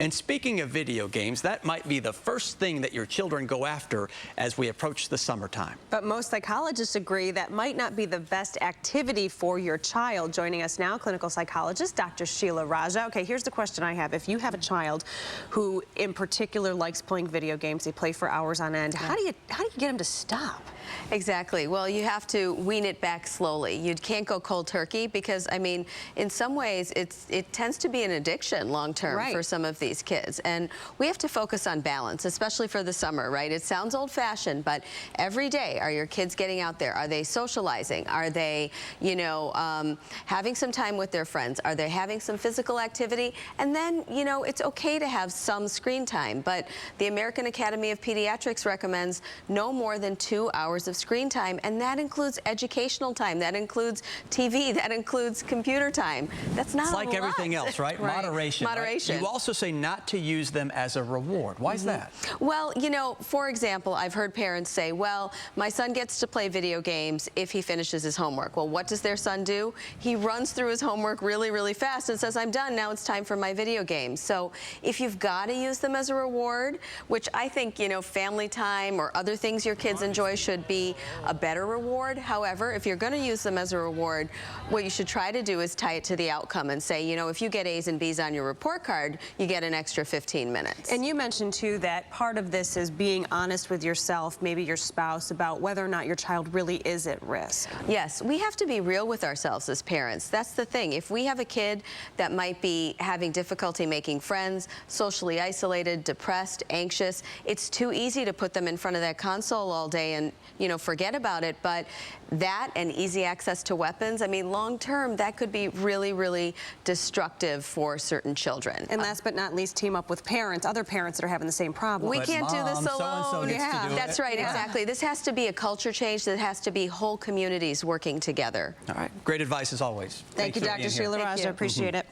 And speaking of video games, that might be the first thing that your children go after as we approach the summertime. But most psychologists agree that might not be the best activity for your child. Joining us now, clinical psychologist Dr. Sheela Raja. Okay, here's the question I have. If you have a child who in particular likes playing video games, they play for hours on end, how do you get them to stop? Exactly. Well, you have to wean it back slowly. You can't go cold turkey because, I mean, in some ways, it tends to be an addiction long term for some of these kids. And we have to focus on balance, especially for the summer, right? It sounds old-fashioned, but every day, are your kids getting out there? Are they socializing? Are they, you know, having some time with their friends? Are they having some physical activity? And then, you know, it's okay to have some screen time, but the American Academy of Pediatrics recommends no more than 2 hours of screen time, and that includes educational time, that includes TV, that includes computer time. That's not It's like everything else, right? Moderation. Moderation. Right? You also say not to use them as a reward. Why is that? Well, you know, for example, I've heard parents say, well, my son gets to play video games if he finishes his homework. Well, what does their son do? He runs through his homework really, really fast and says, I'm done, now it's time for my video games. So if you've got to use them as a reward, which I think, you know, family time or other things your kids enjoy should be a better reward. However, if you're going to use them as a reward, what you should try to do is tie it to the outcome and say, you know, if you get A's and B's on your report card, you get an extra 15 minutes. And you mentioned, too, that part of this is being honest with yourself, maybe your spouse, about whether or not your child really is at risk. Yes, we have to be real with ourselves as parents. That's the thing. If we have a kid that might be having difficulty making friends, socially isolated, depressed, anxious, it's too easy to put them in front of that console all day and, you know, forget about it. But that and easy access to weapons, I mean, long term, that could be really, really destructive for certain children. And last but not least, team up with parents, other parents that are having the same problem. We can't do this alone. So-and-so gets to do That's it. right, exactly. This has to be a culture change. That has to be whole communities working together. All right. Great advice as always. Thank you, Dr. Sheela Raja. Appreciate it.